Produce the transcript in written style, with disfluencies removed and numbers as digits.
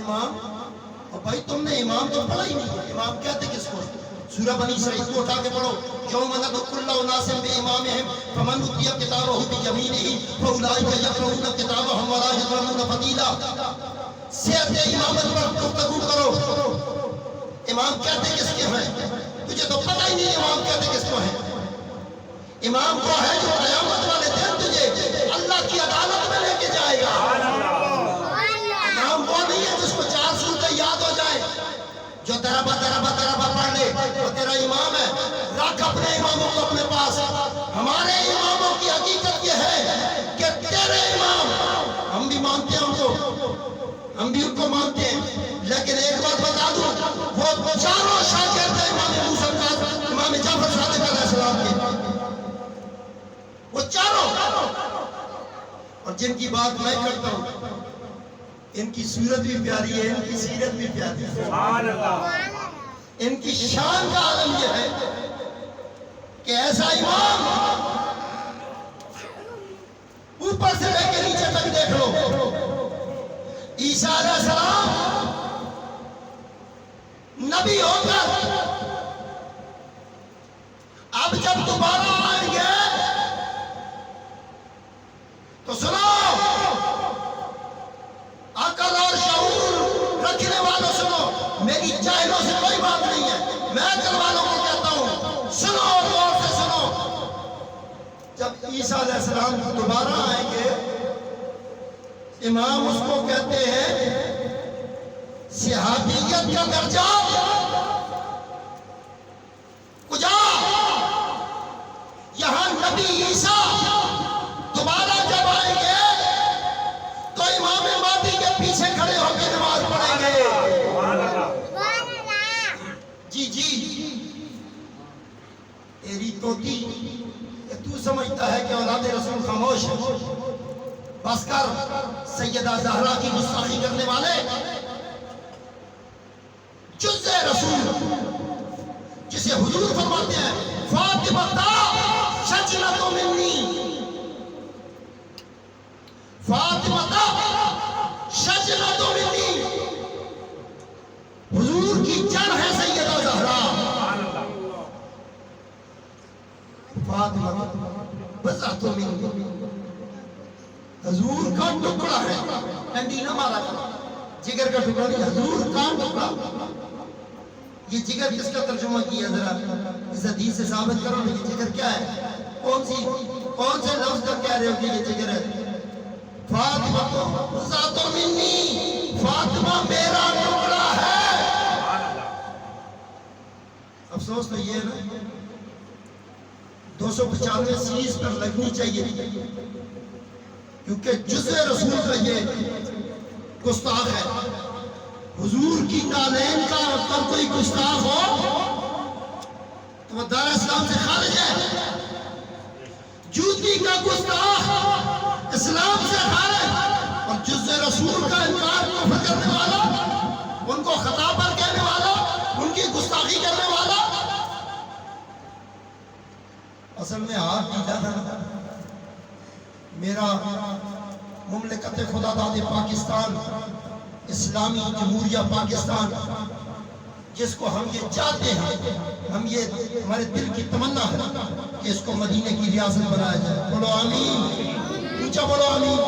امام، اور بھائی تم نے امام تو پڑھا ہی نہیں، امام کہتے کس کو؟ سورہ بنی اسرائیل کو اٹھا کے پڑھو، یوم ندعو کل اناس بامامہم فمن اوتی کتابہ بیمینہ فاولئک یقرؤون کتابہم ولا یظلمون فتیلا۔ صحت امامت پر گفتگو کرو، امام کہتے کس کے ہیں؟ تجھے تو پتہ ہی نہیں امام کہتے کس کو ہیں۔ امام وہ ہے جو قیامت والے دن تجھے اللہ کی عدالت میں لے کے جائے گا۔ امام وہ نہیں ہے جس کو 4 سورتیں یاد ہو جائے، جو دربا دربا دربا پڑھ لے وہ تیرا امام ہے۔ رکھ اپنے اماموں کو اپنے پاس۔ ہمارے اماموں کی حقیقت یہ ہے کہ تیرے امام، ہم بھی مانتے ہیں ان کو، ہم بھی ان کو مانتے ہیں، لیکن ایک بات بتا دوں، وہ چاروں شاگرد ہیں امام موسیٰ کاظم، امام جعفر صادق علیہ السلام کے، وہ چاروں، اور جن کی بات میں کرتا ہوں ان کی صورت بھی پیاری ہے، ان کی سیرت بھی پیاری ہے، ان کی شان کا عالم یہ ہے کہ ایسا امام اوپر سے لے کے نیچے تک دیکھ لو۔ عیسیٰ علیہ السلام نبی ہو کر اب جب دوبارہ آئیں گے تو سنو، عقل اور شعور رکھنے والوں سنو، میری جاہلوں سے کوئی بات نہیں ہے، میں عقل والوں کو کہتا ہوں سنو اور غور سے سنو۔ جب عیسیٰ علیہ السلام دوبارہ آئیں گے، امام اس کو کہتے ہیں صحابیت کا درجہ کجا؟ یہاں نبی عیسیٰ دوبارہ جب آئیں گے تو امام مہدی کے پیچھے کھڑے ہو کے نماز پڑھیں گے۔ جی جی، تیری توتی کہ تو سمجھتا ہے کہ اولاد رسول خاموش ہے؟ بس کر، سیدہ زہرا کی گستاخی کرنے والے، جز رسول جسے حضور فرماتے ہیں فاطمہ شجرۃ منی، فاطمہ شجرۃ منی، حضور کی جڑ ہے سیدہ زہرا، فاطمہ بضعۃ منی، حضور کا ٹکڑا ہے، ڈنڈی نہ مارا کرو، جگر کا ٹکڑا نہیں، حضور کا ٹکڑا۔ یہ جگر کس کا ترجمہ کیا؟ ذرا اس حدیث سے ثابت کرو نا، یہ جگر کیا ہے؟ کون سے لفظ کا کہہ رہے ہو کہ یہ جگر ہے؟ فاطمہ بضعۃ منی، فاطمہ میرا ٹکڑا ہے۔ افسوس تو یہ ہے نا 295 سیز پر لگنی چاہیے، کیونکہ جزء رسول کا یہ گستاخ ہے۔ حضور کی نالین کا پر کوئی گستاخ ہو تو وہ دار اسلام سے خارج ہے، جوتی کا گستاخ اسلام سے خارج، اور جزء رسول کا انکار کفر کرنے والا، ان کو خطا پر کہنے والا، ان کی گستاخی کرنے والا، اصل میں ہاتھ ڈھیلا تھا۔ میرا مملکت خدا داد پاکستان، اسلامی جمہوریہ پاکستان، جس کو ہم یہ چاہتے ہیں، ہم یہ ہمارے دل کی تمنا ہے کہ اس کو مدینے کی ریاست بنایا جائے۔ بولو آمین، اونچا بولو آمین۔